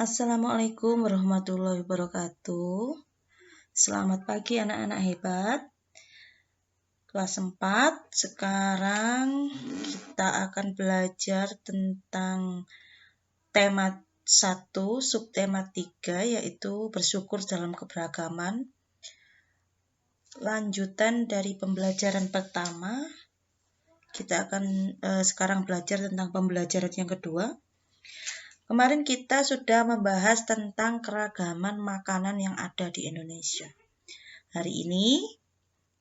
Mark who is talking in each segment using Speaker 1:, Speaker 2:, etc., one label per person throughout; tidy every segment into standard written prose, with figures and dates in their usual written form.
Speaker 1: Assalamualaikum warahmatullahi wabarakatuh. Selamat pagi anak-anak hebat. Kelas 4, sekarang kita akan belajar tentang tema 1, subtema 3, yaitu bersyukur dalam keberagaman. Lanjutan dari pembelajaran pertama, kita akan sekarang belajar tentang pembelajaran yang kedua. Kemarin kita sudah membahas tentang keragaman makanan yang ada di Indonesia. Hari ini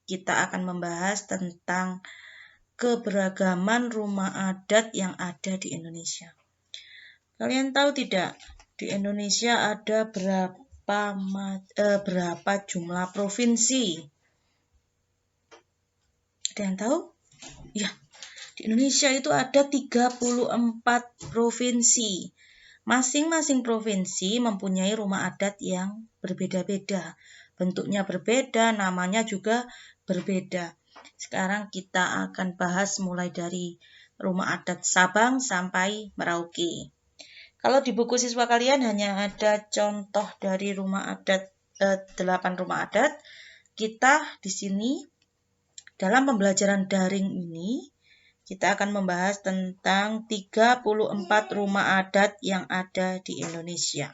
Speaker 1: kita akan membahas tentang keberagaman rumah adat yang ada di Indonesia. Kalian tahu tidak, di Indonesia ada berapa jumlah provinsi? Ada yang tahu? Ya, di Indonesia itu ada 34 provinsi. Masing-masing provinsi mempunyai rumah adat yang berbeda-beda. Bentuknya berbeda, namanya juga berbeda. Sekarang kita akan bahas mulai dari rumah adat Sabang sampai Merauke. Kalau di buku siswa kalian hanya ada contoh dari rumah adat 8 rumah adat. Kita di sini dalam pembelajaran daring ini kita akan membahas tentang 34 rumah adat yang ada di Indonesia.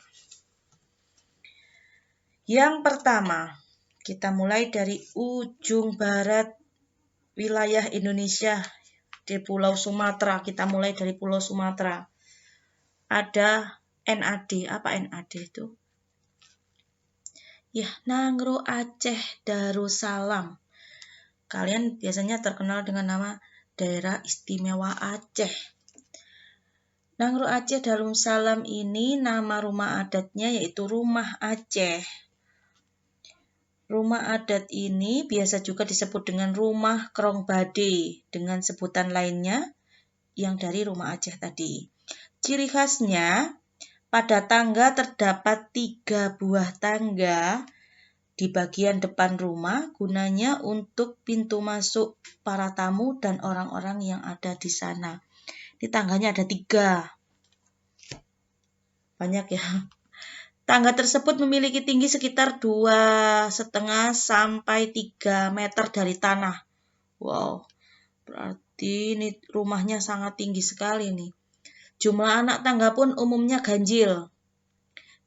Speaker 1: Yang pertama, kita mulai dari ujung barat wilayah Indonesia di Pulau Sumatera. Kita mulai dari Pulau Sumatera. Ada NAD. Apa NAD itu? Ya, Nangro Aceh Darussalam. Kalian biasanya terkenal dengan nama Daerah Istimewa Aceh. Nangro Aceh Darussalam ini nama rumah adatnya yaitu Rumah Aceh. Rumah adat ini biasa juga disebut dengan Rumah Krong Bade dengan sebutan lainnya yang dari Rumah Aceh tadi. Ciri khasnya pada tangga terdapat 3 buah tangga di bagian depan rumah, gunanya untuk pintu masuk para tamu dan orang-orang yang ada di sana. Di tangganya ada 3. Banyak ya. Tangga tersebut memiliki tinggi sekitar 2,5 sampai 3 meter dari tanah. Wow, berarti ini rumahnya sangat tinggi sekali nih. Jumlah anak tangga pun umumnya ganjil.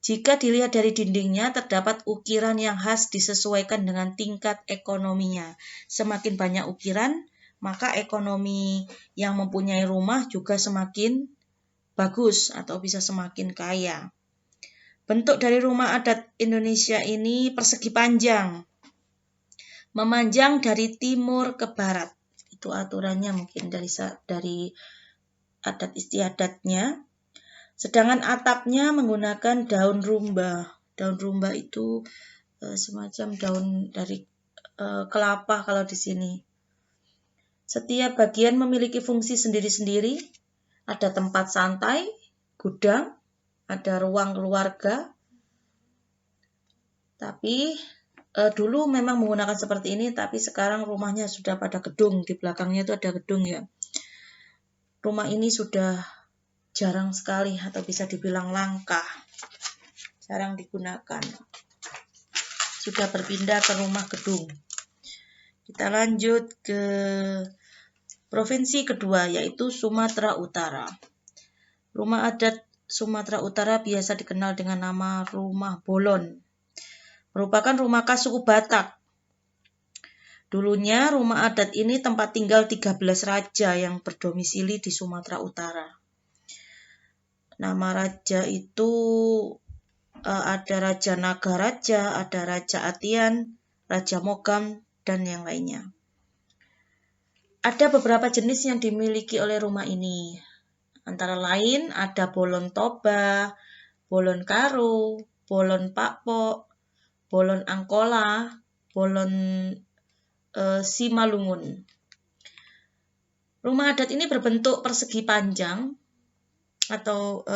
Speaker 1: Jika dilihat dari dindingnya, terdapat ukiran yang khas disesuaikan dengan tingkat ekonominya. Semakin banyak ukiran, maka ekonomi yang mempunyai rumah juga semakin bagus atau bisa semakin kaya. Bentuk dari rumah adat Indonesia ini persegi panjang, memanjang dari timur ke barat. Itu aturannya mungkin dari adat istiadatnya. Sedangkan atapnya menggunakan daun rumba. Daun rumba itu semacam daun dari kelapa kalau di sini. Setiap bagian memiliki fungsi sendiri-sendiri. Ada tempat santai, gudang, ada ruang keluarga. Tapi dulu memang menggunakan seperti ini, tapi sekarang rumahnya sudah pada gedung. Di belakangnya itu ada gedung ya. Rumah ini sudah jarang sekali atau bisa dibilang langka, jarang digunakan. Sudah berpindah ke rumah gedung. Kita lanjut ke provinsi kedua, yaitu Sumatera Utara. Rumah adat Sumatera Utara biasa dikenal dengan nama Rumah Bolon. Merupakan rumah khas suku Batak. Dulunya rumah adat ini tempat tinggal 13 raja yang berdomisili di Sumatera Utara. Nama raja itu ada Raja Nagaraja, ada Raja Atian, Raja Mogam, dan yang lainnya. Ada beberapa jenis yang dimiliki oleh rumah ini. Antara lain ada Bolon Toba, Bolon Karo, Bolon Pakpok, Bolon Angkola, Bolon Simalungun. Rumah adat ini berbentuk persegi panjang atau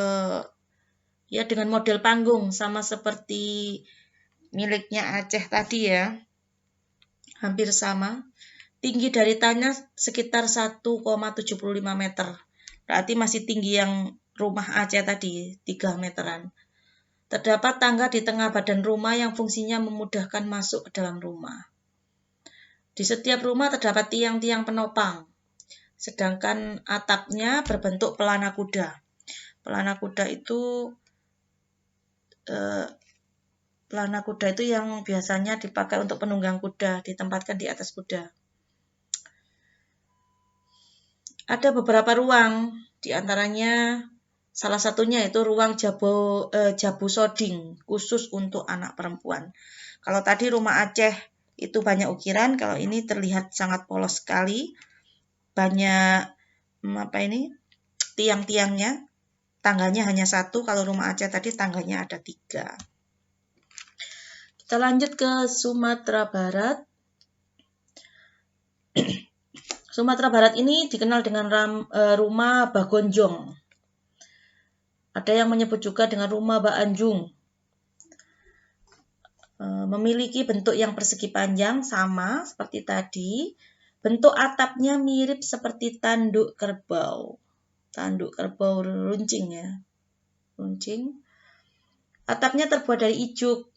Speaker 1: ya dengan model panggung sama seperti miliknya Aceh tadi ya, hampir sama. Tinggi dari tanah sekitar 1,75 meter. Berarti masih tinggi yang rumah Aceh tadi, 3 meteran. Terdapat tangga di tengah badan rumah yang fungsinya memudahkan masuk ke dalam rumah. Di setiap rumah terdapat tiang-tiang penopang, sedangkan atapnya berbentuk pelana kuda. Pelana kuda itu yang biasanya dipakai untuk penunggang kuda, ditempatkan di atas kuda. Ada beberapa ruang, diantaranya salah satunya itu ruang jabu soding, khusus untuk anak perempuan. Kalau tadi rumah Aceh itu banyak ukiran, kalau ini terlihat sangat polos sekali, banyak tiang-tiangnya, tangganya hanya satu. Kalau rumah Aceh tadi tangganya ada 3. Kita lanjut ke Sumatera Barat. Sumatera Barat ini dikenal dengan rumah Bagonjong. Ada yang menyebut juga dengan rumah Baanjung. Memiliki bentuk yang persegi panjang, sama seperti tadi. Bentuk atapnya mirip seperti tanduk kerbau. Tanduk kerbau runcing ya. Runcing. Atapnya terbuat dari ijuk.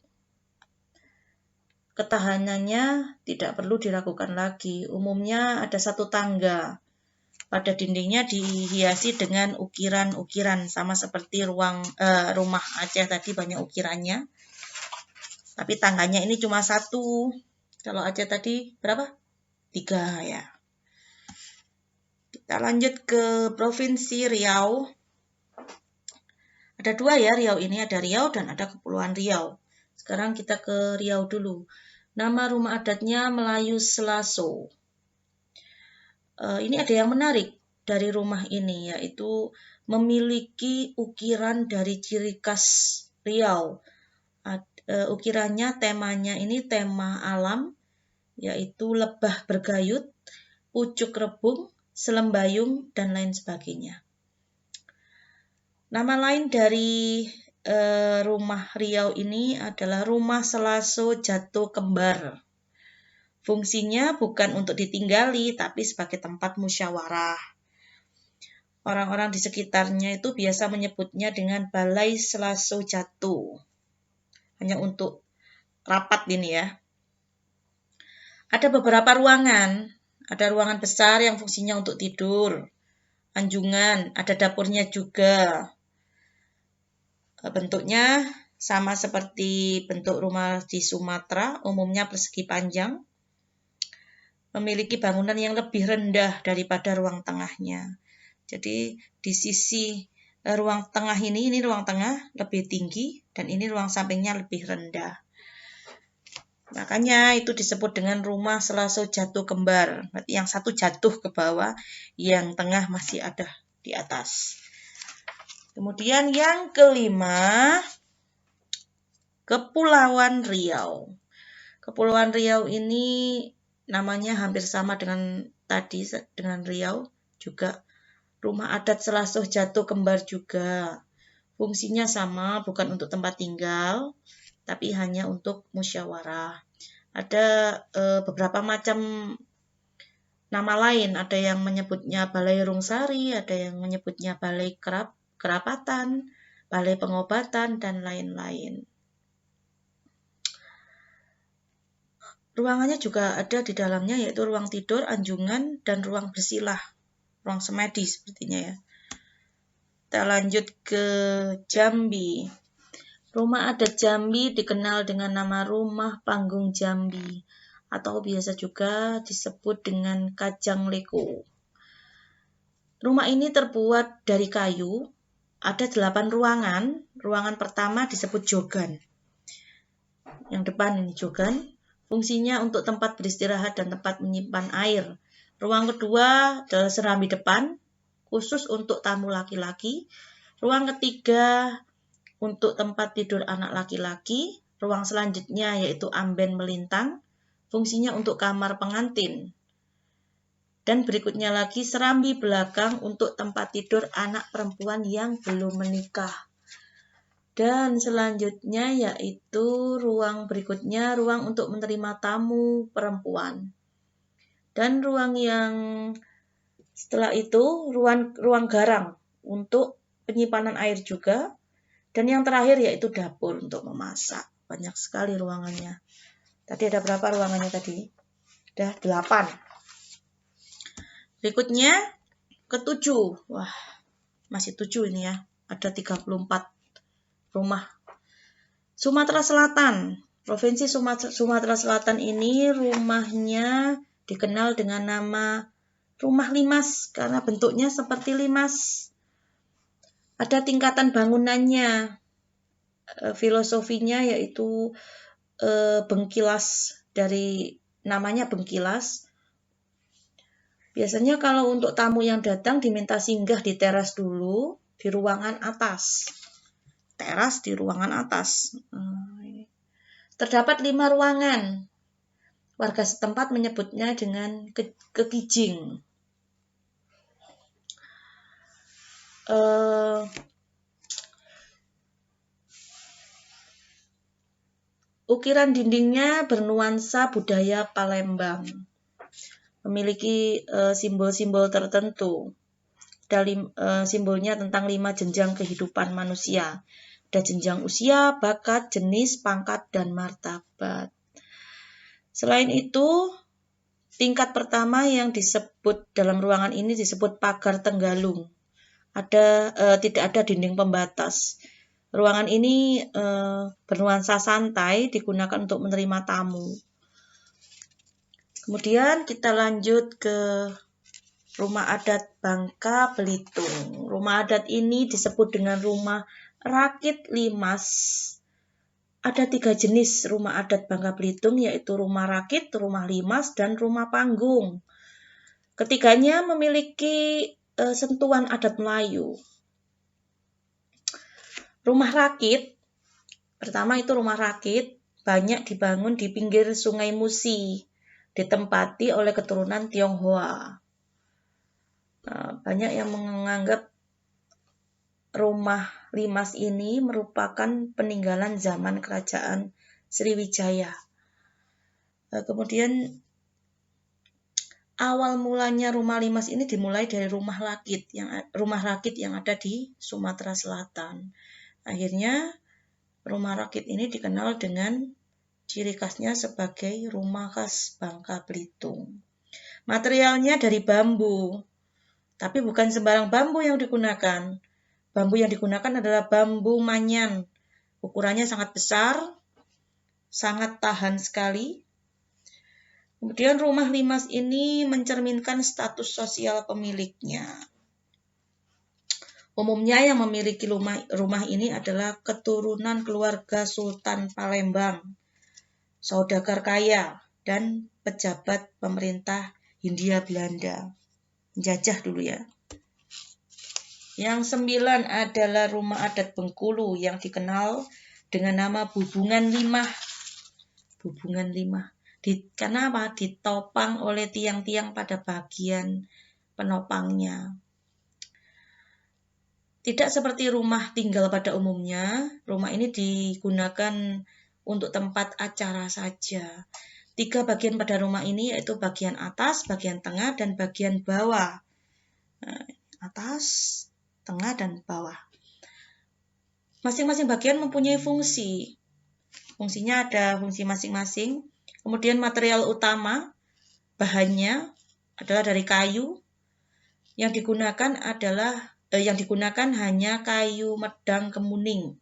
Speaker 1: Ketahanannya tidak perlu diragukan lagi. Umumnya ada 1 tangga. Pada dindingnya dihiasi dengan ukiran-ukiran, sama seperti rumah Aceh tadi banyak ukirannya. Tapi tangganya ini cuma 1. Kalau Aceh tadi berapa? 3 ya. Kita lanjut ke Provinsi Riau. Ada 2 ya Riau ini, ada Riau dan ada Kepulauan Riau. Sekarang kita ke Riau dulu. Nama rumah adatnya Melayu Selaso. Ini ada yang menarik dari rumah ini, yaitu memiliki ukiran dari ciri khas Riau. Ukirannya, temanya ini tema alam, yaitu lebah bergayut, pucuk rebung, selembayung, dan lain sebagainya. Nama lain dari rumah Riau ini adalah rumah Selaso Jatuh Kembar. Fungsinya bukan untuk ditinggali, tapi sebagai tempat musyawarah. Orang-orang di sekitarnya itu biasa menyebutnya dengan Balai Selaso Jatuh. Hanya untuk rapat ini ya. Ada beberapa ruangan. Ada ruangan besar yang fungsinya untuk tidur, anjungan, ada dapurnya juga. Bentuknya sama seperti bentuk rumah di Sumatera, umumnya persegi panjang. Memiliki bangunan yang lebih rendah daripada ruang tengahnya. Jadi di sisi ruang tengah ini ruang tengah lebih tinggi, dan ini ruang sampingnya lebih rendah. Makanya itu disebut dengan rumah Selaso Jatuh Kembar. Berarti yang satu jatuh ke bawah, yang tengah masih ada di atas. Kemudian yang kelima, Kepulauan Riau. Kepulauan Riau ini namanya hampir sama dengan tadi, dengan Riau juga. Rumah adat Selaso Jatuh Kembar juga. Fungsinya sama, bukan untuk tempat tinggal, tapi hanya untuk musyawarah. Ada beberapa macam nama lain. Ada yang menyebutnya Balai Rungsari, ada yang menyebutnya Balai Kerapatan, Balai Pengobatan, dan lain-lain. Ruangannya juga ada di dalamnya, yaitu ruang tidur, anjungan, dan ruang bersilah. Ruang semedi sepertinya ya. Kita lanjut ke Jambi. Rumah adat Jambi dikenal dengan nama Rumah Panggung Jambi, atau biasa juga disebut dengan Kajang Leko. Rumah ini terbuat dari kayu, ada 8 ruangan. Ruangan pertama disebut jogan. Yang depan ini jogan, fungsinya untuk tempat beristirahat dan tempat menyimpan air. Ruang kedua adalah serambi depan, khusus untuk tamu laki-laki. Ruang ketiga untuk tempat tidur anak laki-laki. Ruang selanjutnya yaitu amben melintang, fungsinya untuk kamar pengantin. Dan berikutnya lagi serambi belakang untuk tempat tidur anak perempuan yang belum menikah. Dan selanjutnya yaitu ruang berikutnya, ruang untuk menerima tamu perempuan. Dan ruang yang setelah itu ruang garang untuk penyimpanan air juga. Dan yang terakhir yaitu dapur untuk memasak. Banyak sekali ruangannya. Tadi ada berapa ruangannya tadi? Ada 8. Berikutnya ke-7. Wah, masih 7 ini ya. Ada 34 rumah. Sumatera Selatan. Provinsi Sumatera Selatan ini rumahnya dikenal dengan nama rumah limas karena bentuknya seperti limas. Ada tingkatan bangunannya. Filosofinya yaitu bengkilas, dari namanya bengkilas. Biasanya kalau untuk tamu yang datang diminta singgah di teras dulu, di ruangan atas. Teras di ruangan atas. Terdapat 5 ruangan. Warga setempat menyebutnya dengan kekijing. Ukiran dindingnya bernuansa budaya Palembang. Memiliki simbol-simbol tertentu. Ada simbolnya tentang 5 jenjang kehidupan manusia. Ada jenjang usia, bakat, jenis, pangkat, dan martabat. Selain itu, tingkat pertama yang disebut dalam ruangan ini disebut pagar tenggalung. Tidak ada dinding pembatas. Ruangan ini bernuansa santai, digunakan untuk menerima tamu. Kemudian kita lanjut ke rumah adat Bangka Belitung. Rumah adat ini disebut dengan rumah rakit limas. Ada 3 jenis rumah adat Bangka Belitung, yaitu rumah rakit, rumah limas, dan rumah panggung. Ketiganya memiliki sentuhan adat Melayu. Rumah rakit, pertama itu rumah rakit, banyak dibangun di pinggir Sungai Musi, ditempati oleh keturunan Tionghoa. Banyak yang menganggap rumah limas ini merupakan peninggalan zaman kerajaan Sriwijaya. Kemudian awal mulanya rumah limas ini dimulai dari rumah rakit yang ada di Sumatera Selatan. Akhirnya rumah rakit ini dikenal dengan ciri khasnya sebagai rumah khas Bangka Belitung. Materialnya dari bambu, tapi bukan sembarang bambu yang digunakan. Bambu yang digunakan adalah bambu manyan. Ukurannya sangat besar, sangat tahan sekali. Kemudian rumah limas ini mencerminkan status sosial pemiliknya. Umumnya yang memiliki rumah ini adalah keturunan keluarga Sultan Palembang, saudagar kaya, dan pejabat pemerintah Hindia Belanda. Menjajah dulu ya. Yang 9 adalah rumah adat Bengkulu yang dikenal dengan nama Bubungan Limah. Bubungan Limah. Karena apa? Ditopang oleh tiang-tiang pada bagian penopangnya. Tidak seperti rumah tinggal pada umumnya, rumah ini digunakan untuk tempat acara saja. 3 bagian pada rumah ini yaitu bagian atas, bagian tengah, dan bagian bawah. Atas, tengah, dan bawah. Masing-masing bagian mempunyai fungsi. Fungsinya ada fungsi masing-masing. Kemudian material utama, bahannya adalah dari kayu. Yang digunakan hanya kayu medang kemuning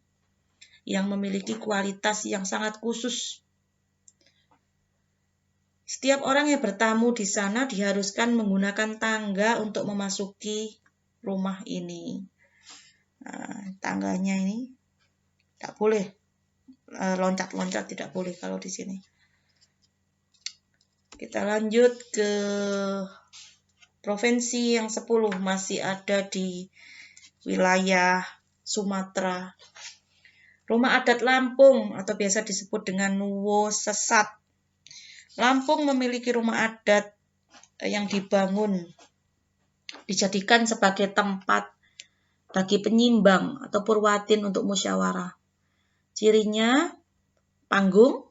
Speaker 1: yang memiliki kualitas yang sangat khusus. Setiap orang yang bertamu di sana diharuskan menggunakan tangga untuk memasuki rumah ini. Tangganya ini tidak boleh loncat-loncat, tidak boleh kalau di sini. Kita lanjut ke provinsi yang 10, masih ada di wilayah Sumatera. Rumah adat Lampung atau biasa disebut dengan Nuwo Sesat. Lampung memiliki rumah adat yang dijadikan sebagai tempat bagi penyimbang atau purwatin untuk musyawarah. Cirinya panggung,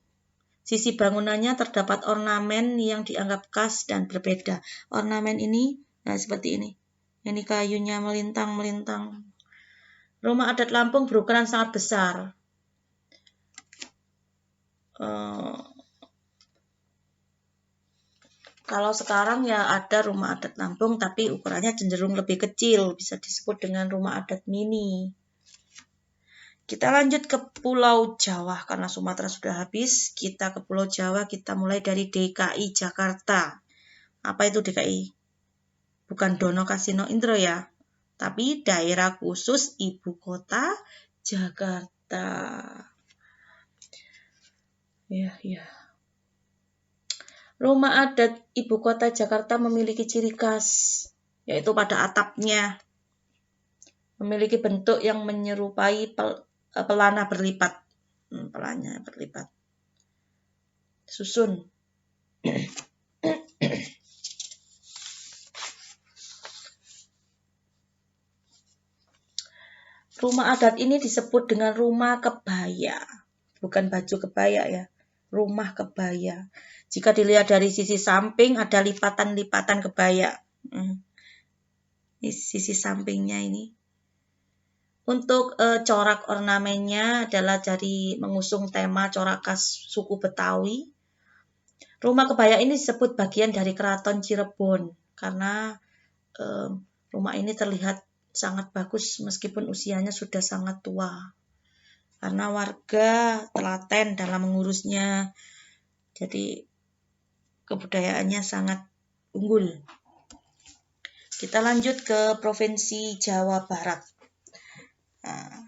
Speaker 1: sisi bangunannya terdapat ornamen yang dianggap khas dan berbeda. Ornamen ini seperti ini. Ini kayunya melintang-melintang. Rumah adat Lampung berukuran sangat besar. Kalau sekarang ya ada rumah adat Lampung, tapi ukurannya cenderung lebih kecil, bisa disebut dengan rumah adat mini. Kita lanjut ke Pulau Jawa, karena Sumatera sudah habis, kita ke Pulau Jawa, kita mulai dari DKI Jakarta. Apa itu DKI? Bukan Dono Kasino Indro ya, tapi daerah khusus ibu kota Jakarta. Ya. Rumah adat ibu kota Jakarta memiliki ciri khas, yaitu pada atapnya memiliki bentuk yang menyerupai pelana berlipat. Pelana berlipat. Susun. Rumah adat ini disebut dengan rumah kebaya. Bukan baju kebaya ya. Rumah kebaya. Jika dilihat dari sisi samping ada lipatan-lipatan kebaya. Ini sisi sampingnya ini. Untuk corak ornamennya adalah dari mengusung tema corak khas suku Betawi. Rumah kebaya ini disebut bagian dari Keraton Cirebon karena rumah ini terlihat sangat bagus meskipun usianya sudah sangat tua. Karena warga telaten dalam mengurusnya. Jadi kebudayaannya sangat unggul. Kita lanjut ke Provinsi Jawa Barat. Nah,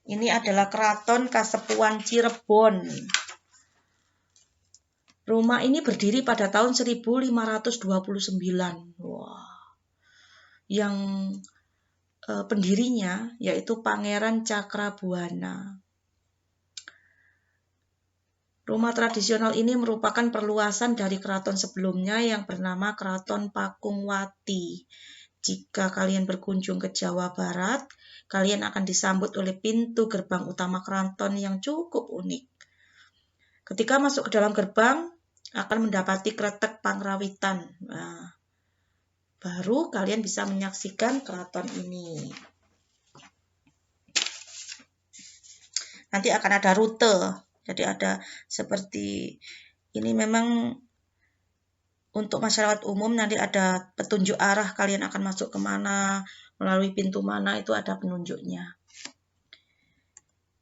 Speaker 1: ini adalah Keraton Kasepuhan Cirebon. Rumah ini berdiri pada tahun 1529. Wah. Yang pendirinya yaitu Pangeran Cakrabuana. Rumah tradisional ini merupakan perluasan dari keraton sebelumnya yang bernama Keraton Pakungwati. Jika kalian berkunjung ke Jawa Barat, kalian akan disambut oleh pintu gerbang utama keraton yang cukup unik. Ketika masuk ke dalam gerbang, akan mendapati kretek Pangrawitan. Nah, baru kalian bisa menyaksikan keraton ini. Nanti akan ada rute. Jadi ada seperti ini memang untuk masyarakat umum nanti ada petunjuk arah kalian akan masuk kemana, melalui pintu mana itu ada penunjuknya.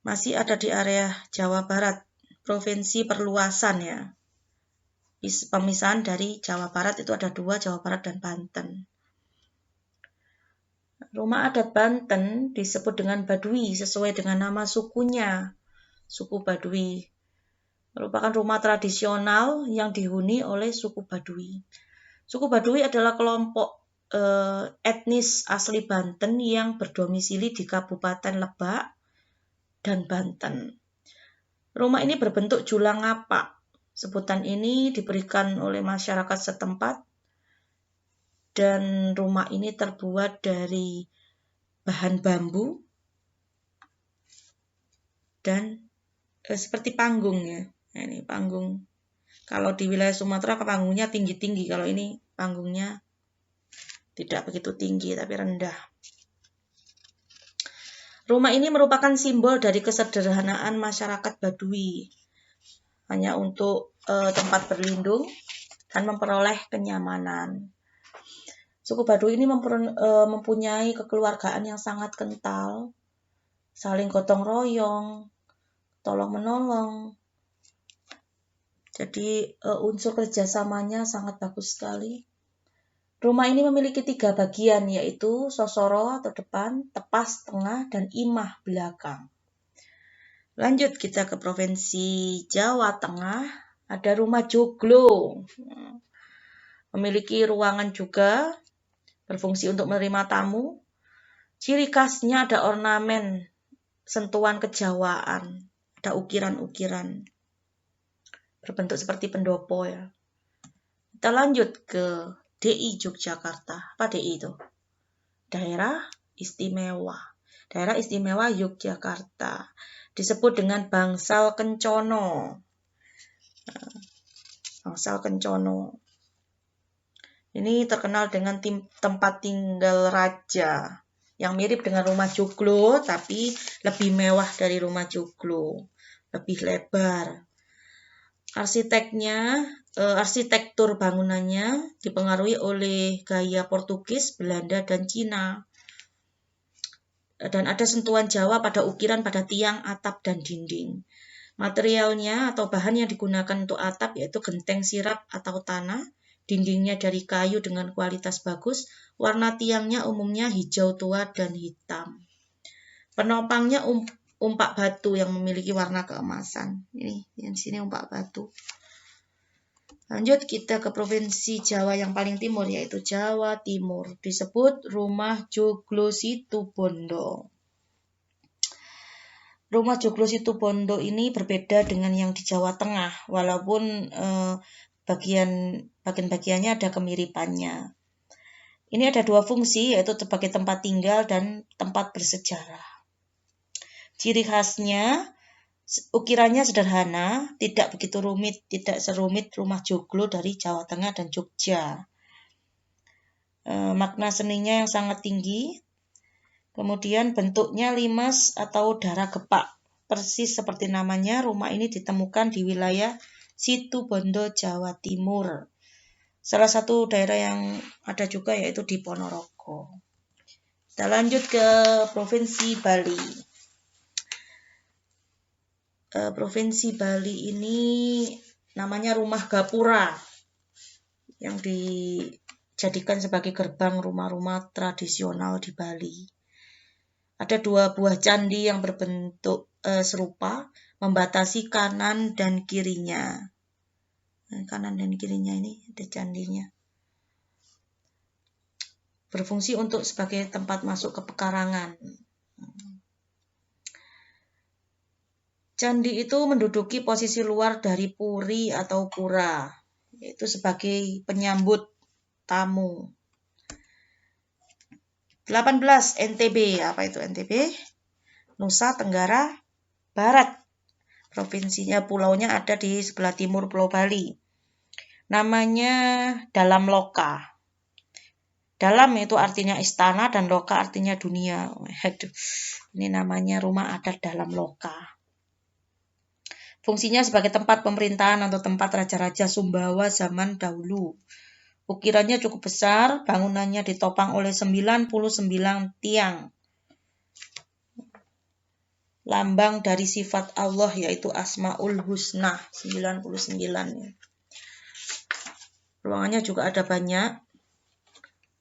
Speaker 1: Masih ada di area Jawa Barat, provinsi perluasan ya. Pemisahan dari Jawa Barat itu ada 2, Jawa Barat dan Banten. Rumah adat Banten disebut dengan Baduy sesuai dengan nama sukunya, suku Baduy. Merupakan rumah tradisional yang dihuni oleh suku Baduy. Suku Baduy adalah kelompok etnis asli Banten yang berdomisili di Kabupaten Lebak dan Banten. Rumah ini berbentuk julang ngapak. Sebutan ini diberikan oleh masyarakat setempat dan rumah ini terbuat dari bahan bambu dan seperti panggung ya. Nah, ini panggung. Kalau di wilayah Sumatera panggungnya tinggi-tinggi, kalau ini panggungnya tidak begitu tinggi tapi rendah. Rumah ini merupakan simbol dari kesederhanaan masyarakat Baduy. Hanya untuk tempat berlindung dan memperoleh kenyamanan. Suku Baduy ini mempunyai kekeluargaan yang sangat kental, saling gotong royong, tolong menolong. Jadi unsur kerjasamanya sangat bagus sekali. Rumah ini memiliki 3 bagian, yaitu sosoro atau depan, tepas tengah, dan imah belakang. Lanjut kita ke Provinsi Jawa Tengah, ada rumah joglo. Memiliki ruangan juga, berfungsi untuk menerima tamu. Ciri khasnya ada ornamen, sentuhan kejawaan, ada ukiran-ukiran. Berbentuk seperti pendopo ya. Kita lanjut ke DI Yogyakarta. Apa DI itu? Daerah Istimewa. Daerah Istimewa Yogyakarta. Disebut dengan Bangsal Kencono. Bangsal Kencono. Ini terkenal dengan tempat tinggal raja yang mirip dengan rumah joglo, tapi lebih mewah dari rumah joglo, lebih lebar. Arsitektur bangunannya dipengaruhi oleh gaya Portugis, Belanda, dan Cina. Dan ada sentuhan Jawa pada ukiran pada tiang, atap, dan dinding. Materialnya atau bahan yang digunakan untuk atap yaitu genteng sirap atau tanah, dindingnya dari kayu dengan kualitas bagus, warna tiangnya umumnya hijau tua dan hitam. Penopangnya umpak batu yang memiliki warna keemasan. Ini yang sini umpak batu. Lanjut kita ke provinsi Jawa yang paling timur, yaitu Jawa Timur. Disebut rumah joglo Situbondo. Rumah joglo Situbondo ini berbeda dengan yang di Jawa Tengah, walaupun bagian-bagiannya ada kemiripannya. Ini ada dua fungsi, yaitu sebagai tempat tinggal dan tempat bersejarah. Ciri khasnya, ukirannya sederhana, tidak begitu rumit, tidak serumit rumah joglo dari Jawa Tengah dan Jogja. Makna seninya yang sangat tinggi. Kemudian bentuknya limas atau darah gepak. Persis seperti namanya, rumah ini ditemukan di wilayah Situbondo, Jawa Timur. Salah satu daerah yang ada juga yaitu di Ponorogo. Kita lanjut ke Provinsi Bali. Provinsi Bali ini namanya Rumah Gapura yang dijadikan sebagai gerbang rumah-rumah tradisional di Bali. Ada dua buah candi yang berbentuk serupa, membatasi kanan dan kirinya. Kanan dan kirinya ini ada candinya. Berfungsi untuk sebagai tempat masuk ke pekarangan. Candi itu menduduki posisi luar dari puri atau pura, yaitu sebagai penyambut tamu. 18. NTB. Apa itu NTB? Nusa Tenggara Barat. Provinsinya, pulaunya ada di sebelah timur Pulau Bali. Namanya Dalam Loka. Dalam itu artinya istana dan loka artinya dunia. Aduh, ini namanya rumah adat Dalam Loka. Fungsinya sebagai tempat pemerintahan atau tempat raja-raja Sumbawa zaman dahulu. Ukirannya cukup besar, bangunannya ditopang oleh 99 tiang. Lambang dari sifat Allah yaitu Asmaul Husna, 99. Ruangannya juga ada banyak.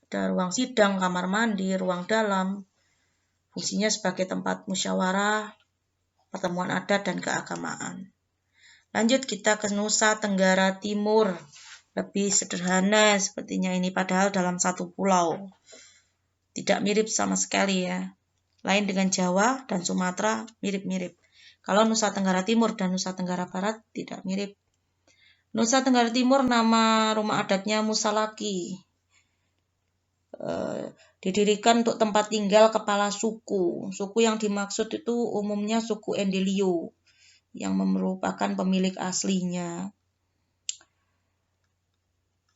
Speaker 1: Ada ruang sidang, kamar mandi, ruang dalam. Fungsinya sebagai tempat musyawarah, pertemuan adat dan keagamaan. Lanjut kita ke Nusa Tenggara Timur. Lebih sederhana sepertinya ini, padahal dalam satu pulau. Tidak mirip sama sekali ya. Lain dengan Jawa dan Sumatera mirip-mirip. Kalau Nusa Tenggara Timur dan Nusa Tenggara Barat tidak mirip. Nusa Tenggara Timur nama rumah adatnya Musalaki. Didirikan untuk tempat tinggal kepala suku. Suku yang dimaksud itu umumnya suku Endelio yang merupakan pemilik aslinya.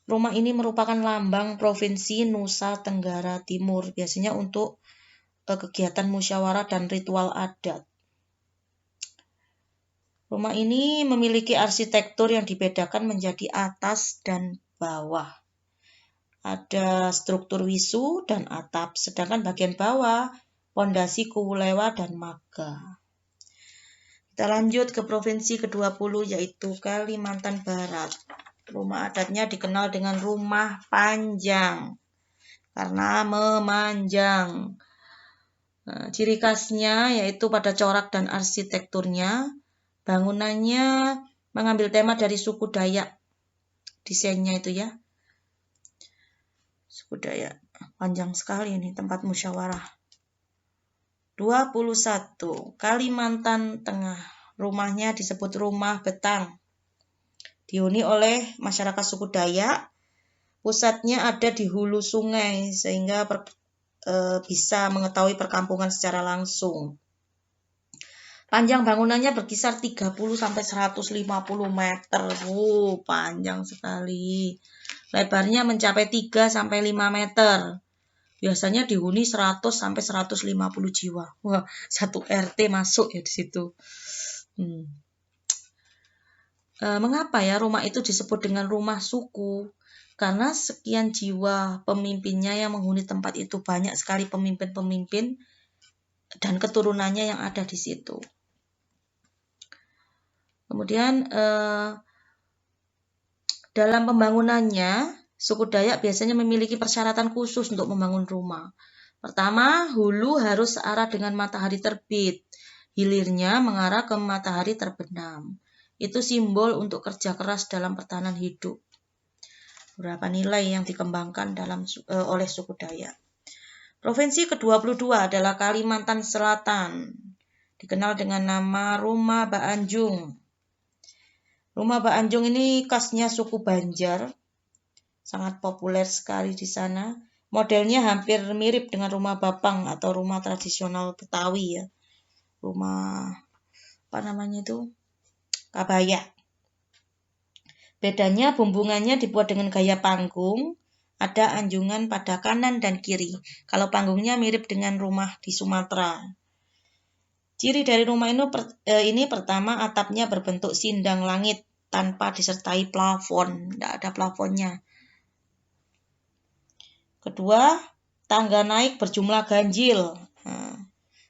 Speaker 1: Rumah ini merupakan lambang Provinsi Nusa Tenggara Timur, biasanya untuk kegiatan musyawarah dan ritual adat. Rumah ini memiliki arsitektur yang dibedakan menjadi atas dan bawah. Ada struktur wisu dan atap, sedangkan bagian bawah pondasi kulewa dan maga. Kita lanjut ke provinsi ke-20 yaitu Kalimantan Barat. Rumah adatnya dikenal dengan rumah panjang karena memanjang. Ciri khasnya yaitu pada corak dan arsitekturnya. Bangunannya mengambil tema dari suku Dayak. Desainnya itu ya. Suku Dayak. Panjang sekali ini tempat musyawarah. 21. Kalimantan Tengah. Rumahnya disebut rumah betang. Dihuni oleh masyarakat suku Dayak. Pusatnya ada di hulu sungai sehingga bisa mengetahui perkampungan secara langsung. Panjang bangunannya berkisar 30 sampai 150 meter. Panjang sekali. Lebarnya mencapai 3 sampai 5 meter. Biasanya dihuni 100 sampai 150 jiwa. Wah, satu RT masuk ya di situ. Mengapa ya rumah itu disebut dengan rumah suku? Karena sekian jiwa pemimpinnya yang menghuni tempat itu, banyak sekali pemimpin-pemimpin dan keturunannya yang ada di situ. Kemudian dalam pembangunannya, suku Dayak biasanya memiliki persyaratan khusus untuk membangun rumah. Pertama, hulu harus searah dengan matahari terbit, hilirnya mengarah ke matahari terbenam. Itu simbol untuk kerja keras dalam pertahanan hidup. Beberapa nilai yang dikembangkan oleh suku Dayak. Provinsi ke-22 adalah Kalimantan Selatan, dikenal dengan nama Rumah Baanjung. Rumah Baanjung ini khasnya suku Banjar, sangat populer sekali di sana. Modelnya hampir mirip dengan rumah Bapang atau rumah tradisional Betawi ya. Rumah apa namanya itu? Kabaya. Bedanya bumbungannya dibuat dengan gaya panggung, ada anjungan pada kanan dan kiri. Kalau panggungnya mirip dengan rumah di Sumatera. Ciri dari rumah ini pertama atapnya berbentuk sindang langit tanpa disertai plafon, tidak ada plafonnya. Kedua, tangga naik berjumlah ganjil,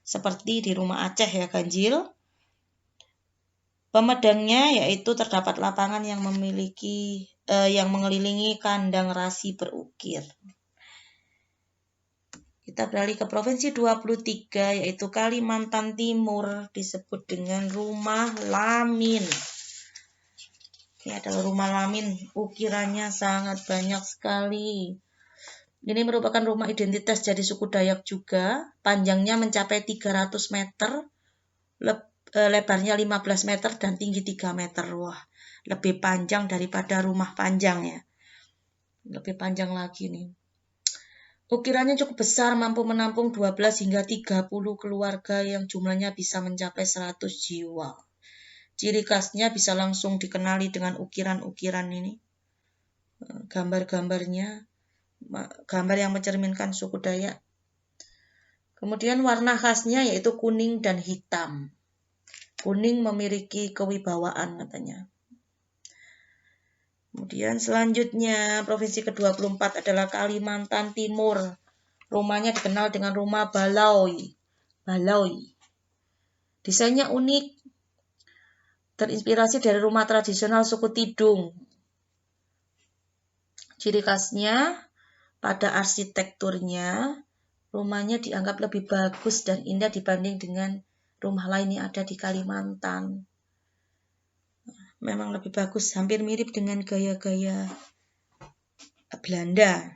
Speaker 1: seperti di rumah Aceh ya ganjil. Pemedangnya yaitu terdapat lapangan yang mengelilingi kandang rasi berukir. Kita beralih ke provinsi 23 yaitu Kalimantan Timur, disebut dengan rumah Lamin. Ini adalah rumah Lamin, ukirannya sangat banyak sekali. Ini merupakan rumah identitas dari suku Dayak juga, panjangnya mencapai 300 meter, lebarnya 15 meter dan tinggi 3 meter. Wah, lebih panjang daripada rumah panjang ya. Lebih panjang lagi nih. Ukirannya cukup besar, mampu menampung 12 hingga 30 keluarga yang jumlahnya bisa mencapai 100 jiwa. Ciri khasnya bisa langsung dikenali dengan ukiran-ukiran ini. Gambar-gambarnya, gambar yang mencerminkan suku Dayak. Kemudian warna khasnya yaitu kuning dan hitam. Kuning memiliki kewibawaan katanya. Kemudian selanjutnya provinsi ke-24 adalah Kalimantan Timur. Rumahnya dikenal dengan rumah Balaoy. Desainnya unik, terinspirasi dari rumah tradisional suku Tidung. Ciri khasnya pada arsitekturnya, rumahnya dianggap lebih bagus dan indah dibanding dengan rumah lain yang ada di Kalimantan. Memang lebih bagus, hampir mirip dengan gaya-gaya Belanda.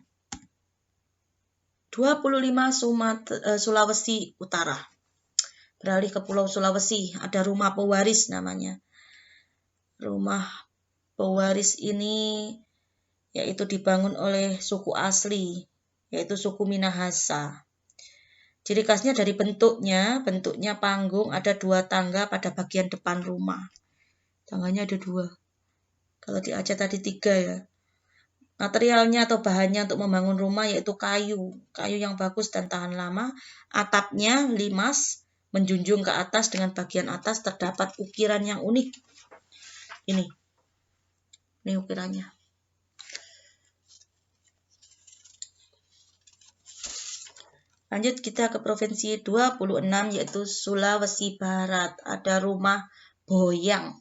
Speaker 1: 25 Sulawesi Utara. Beralih ke Pulau Sulawesi, ada rumah pewaris namanya. Rumah pewaris ini yaitu dibangun oleh suku asli, yaitu suku Minahasa. Ciri khasnya dari bentuknya panggung, ada 2 tangga pada bagian depan rumah. Tangganya ada 2. Kalau di Aceh tadi 3 ya. Materialnya atau bahannya untuk membangun rumah yaitu kayu yang bagus dan tahan lama. Atapnya limas, menjunjung ke atas, dengan bagian atas terdapat ukiran yang unik. Ini ukirannya. Lanjut kita ke provinsi 26 yaitu Sulawesi Barat. Ada rumah boyang.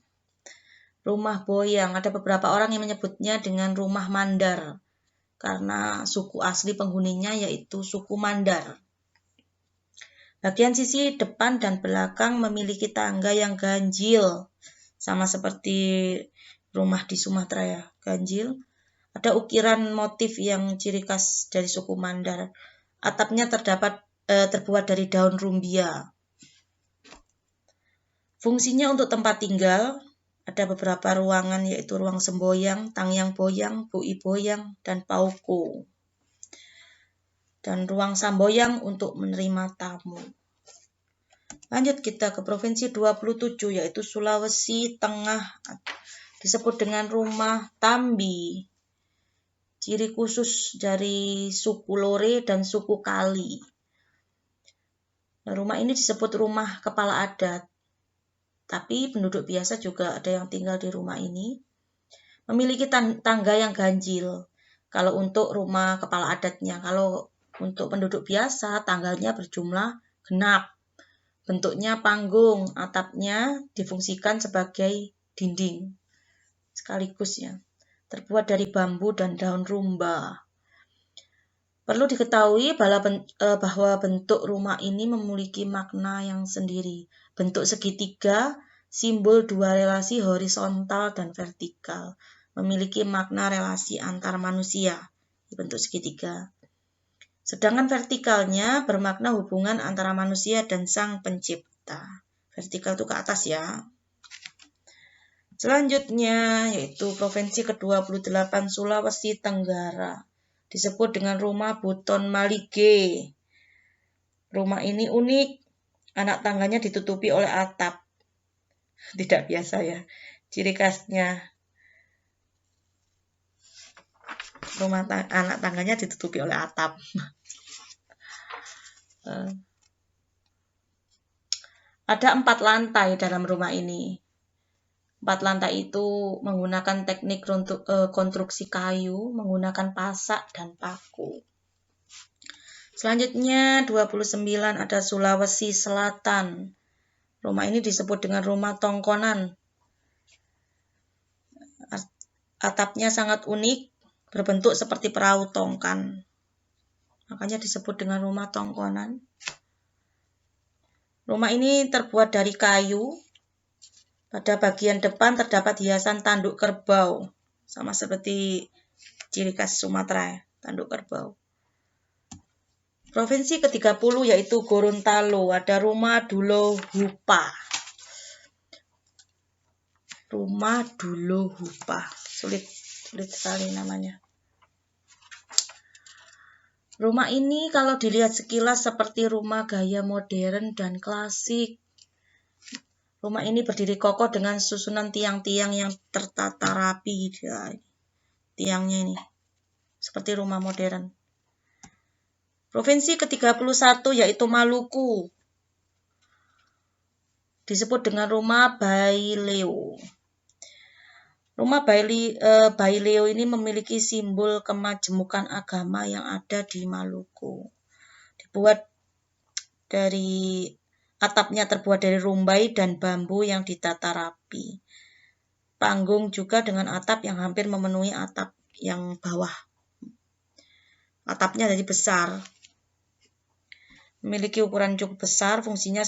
Speaker 1: Rumah boyang, ada beberapa orang yang menyebutnya dengan rumah Mandar karena suku asli penghuninya yaitu suku Mandar. Bagian sisi depan dan belakang memiliki tangga yang ganjil, sama seperti rumah di Sumatera ya, ganjil. Ada ukiran motif yang ciri khas dari suku Mandar. Atapnya terbuat dari daun rumbia. Fungsinya untuk tempat tinggal. Ada beberapa ruangan yaitu ruang semboyang, tangyang boyang, bui boyang, dan pauku. Dan ruang samboyang untuk menerima tamu. Lanjut kita ke provinsi 27 yaitu Sulawesi Tengah. Disebut dengan rumah Tambi. ciri khusus dari suku Lore dan suku Kali. Nah, rumah ini disebut rumah kepala adat. Tapi penduduk biasa juga ada yang tinggal di rumah ini. Memiliki tangga yang ganjil. Kalau untuk rumah kepala adatnya, kalau untuk penduduk biasa, tangganya berjumlah genap. Bentuknya panggung, atapnya difungsikan sebagai dinding. Sekaligus ya. Terbuat dari bambu dan daun rumba. Perlu diketahui bahwa bentuk rumah ini memiliki makna yang sendiri. Bentuk segitiga, simbol dua relasi horizontal dan vertikal. Memiliki makna relasi antar manusia di bentuk segitiga. Sedangkan vertikalnya bermakna hubungan antara manusia dan sang pencipta. Vertikal itu ke atas ya. Selanjutnya yaitu Provinsi ke-28 Sulawesi Tenggara. Disebut dengan rumah Buton Malige. Rumah ini unik, anak tangganya ditutupi oleh atap. Tidak biasa ya, ciri khasnya anak tangganya ditutupi oleh atap. Ada 4 lantai dalam rumah ini. 4 lantai itu menggunakan teknik konstruksi kayu, menggunakan pasak dan paku. Selanjutnya 29 ada Sulawesi Selatan. Rumah ini disebut dengan rumah tongkonan. Atapnya sangat unik, berbentuk seperti perahu tongkan. Makanya disebut dengan rumah tongkonan. Rumah ini terbuat dari kayu. Pada bagian depan terdapat hiasan tanduk kerbau. Sama seperti ciri khas Sumatera, tanduk kerbau. Provinsi ke-30 yaitu Gorontalo, ada rumah Dulo Hupa. Rumah Dulo Hupa, sulit sekali namanya. Rumah ini kalau dilihat sekilas seperti rumah gaya modern dan klasik. Rumah ini berdiri kokoh dengan susunan tiang-tiang yang tertata rapi. Ya, tiangnya ini seperti rumah modern. Provinsi ke-31 yaitu Maluku. Disebut dengan rumah Baileo. Rumah Baileo ini memiliki simbol kemajemukan agama yang ada di Maluku. Atapnya terbuat dari rumbai dan bambu yang ditata rapi. Panggung juga dengan atap yang hampir memenuhi atap yang bawah. Atapnya jadi besar. Memiliki ukuran cukup besar, fungsinya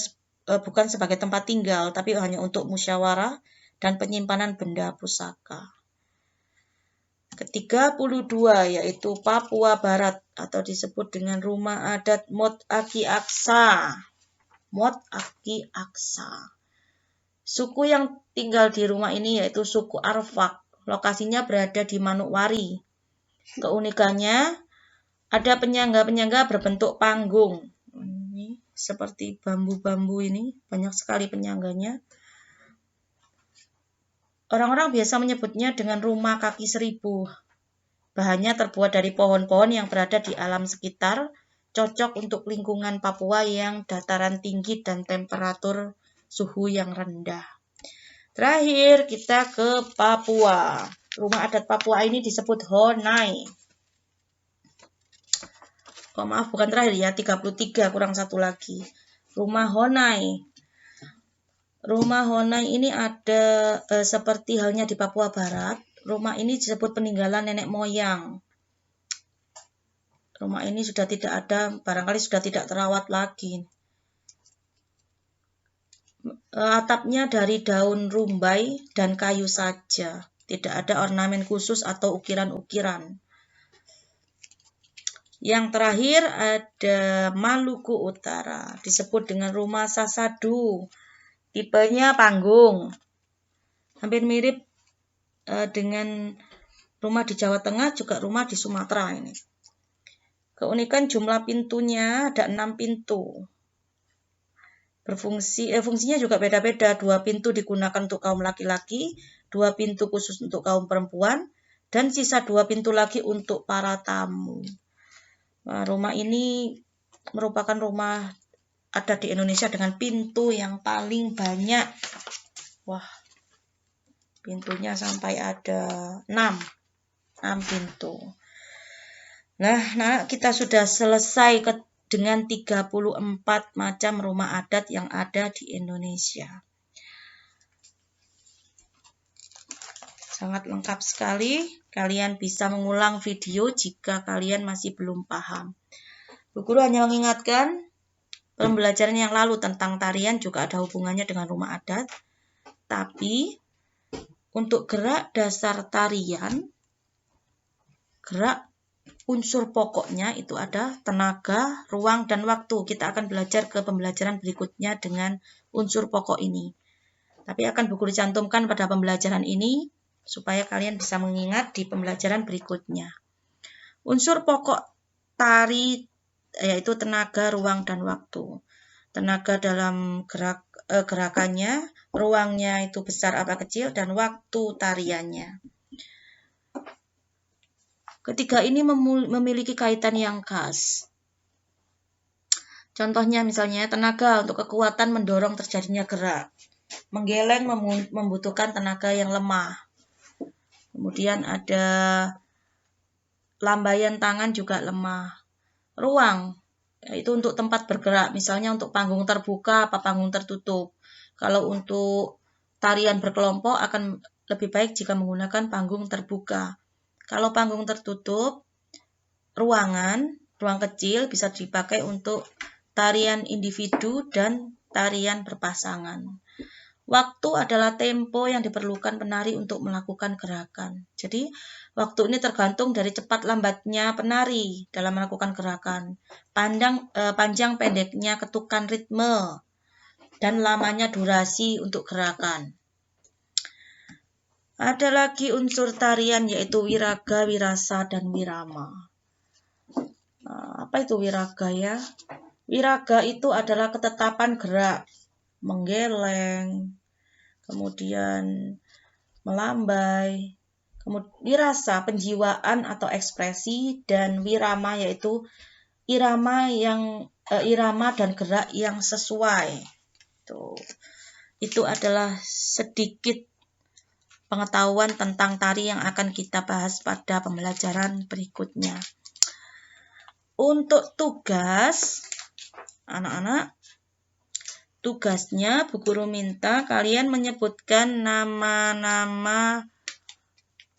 Speaker 1: bukan sebagai tempat tinggal, tapi hanya untuk musyawarah dan penyimpanan benda pusaka. Ke-32 yaitu Papua Barat atau disebut dengan rumah adat Mot Aki Aksa. Mot Aki Aksa. Suku yang tinggal di rumah ini yaitu suku Arfak. Lokasinya berada di Manokwari. Keunikannya ada penyangga-penyangga berbentuk panggung. Ini seperti bambu-bambu ini, banyak sekali penyangganya. Orang-orang biasa menyebutnya dengan rumah kaki seribu. Bahannya terbuat dari pohon-pohon yang berada di alam sekitar, cocok untuk lingkungan Papua yang dataran tinggi dan temperatur suhu yang rendah. Terakhir kita ke Papua. Rumah adat Papua ini disebut Honai. Oh maaf, bukan terakhir ya, 33 kurang satu lagi. Rumah Honai. Rumah Honai ini ada seperti halnya di Papua Barat. Rumah ini disebut peninggalan nenek moyang. Rumah ini sudah tidak ada, barangkali sudah tidak terawat lagi. Atapnya dari daun rumbai dan kayu saja. Tidak ada ornamen khusus atau ukiran-ukiran. Yang terakhir ada Maluku Utara. Disebut dengan rumah Sasadu. Tipenya panggung. Hampir mirip dengan rumah di Jawa Tengah, juga rumah di Sumatera ini. Keunikan jumlah pintunya ada 6 pintu. Fungsinya juga beda-beda. 2 pintu digunakan untuk kaum laki-laki, 2 pintu khusus untuk kaum perempuan, Dan sisa 2 pintu lagi untuk para tamu. Nah, rumah ini merupakan rumah adat di Indonesia dengan pintu yang paling banyak. Wah, pintunya sampai ada 6 pintu. Nah, kita sudah selesai dengan 34 macam rumah adat yang ada di Indonesia. Sangat lengkap sekali. Kalian bisa mengulang video jika kalian masih belum paham. Bu Guru hanya mengingatkan, pembelajaran yang lalu tentang tarian juga ada hubungannya dengan rumah adat. Tapi, untuk gerak dasar tarian, gerak unsur pokoknya itu ada tenaga, ruang, dan waktu. Kita akan belajar ke pembelajaran berikutnya dengan unsur pokok ini. Tapi akan Bu Guru cantumkan pada pembelajaran ini, supaya kalian bisa mengingat di pembelajaran berikutnya. Unsur pokok tari yaitu tenaga, ruang, dan waktu. Tenaga dalam gerakannya, ruangnya itu besar apa kecil, dan waktu tariannya. Ketiga ini memiliki kaitan yang khas. Contohnya misalnya tenaga untuk kekuatan mendorong terjadinya gerak. Menggeleng membutuhkan tenaga yang lemah. Kemudian ada lambaian tangan juga lemah. Ruang, yaitu untuk tempat bergerak, misalnya untuk panggung terbuka apa panggung tertutup. Kalau untuk tarian berkelompok akan lebih baik jika menggunakan panggung terbuka. Kalau panggung tertutup, ruang kecil bisa dipakai untuk tarian individu dan tarian berpasangan. Waktu adalah tempo yang diperlukan penari untuk melakukan gerakan. Jadi, waktu ini tergantung dari cepat lambatnya penari dalam melakukan gerakan. Panjang pendeknya ketukan ritme, dan lamanya durasi untuk gerakan. Ada lagi unsur tarian yaitu wiraga, wirasa, dan wirama. Nah, apa itu wiraga ya? Wiraga itu adalah ketetapan gerak, menggeleng, kemudian melambai, kemudian wirasa, penjiwaan atau ekspresi, dan wirama yaitu irama dan gerak yang sesuai. Itu adalah sedikit pengetahuan tentang tari yang akan kita bahas pada pembelajaran berikutnya. Untuk tugas, anak-anak, tugasnya Bu Guru minta kalian menyebutkan nama-nama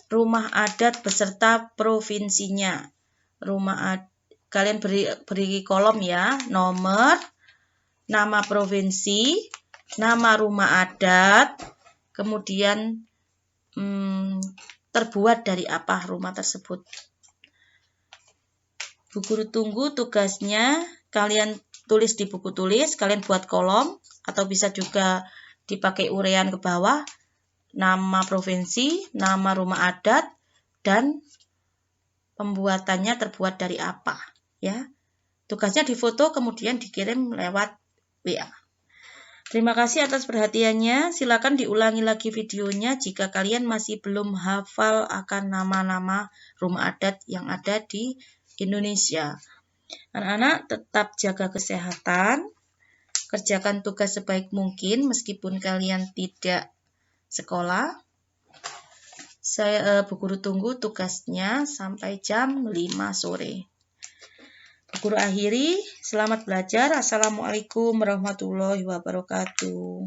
Speaker 1: rumah adat beserta provinsinya. Kalian beri kolom ya, nomor, nama provinsi, nama rumah adat, kemudian terbuat dari apa rumah tersebut. Bu Guru tunggu tugasnya, kalian tulis di buku tulis, kalian buat kolom, atau bisa juga dipakai urean ke bawah, nama provinsi, nama rumah adat, dan pembuatannya terbuat dari apa. Ya, tugasnya difoto kemudian dikirim lewat WA. Terima kasih atas perhatiannya. Silakan diulangi lagi videonya jika kalian masih belum hafal akan nama-nama rumah adat yang ada di Indonesia. Anak-anak tetap jaga kesehatan, kerjakan tugas sebaik mungkin meskipun kalian tidak sekolah. Bu Guru tunggu tugasnya sampai jam 5 sore. Bu Guru akhiri, selamat belajar. Assalamualaikum warahmatullahi wabarakatuh.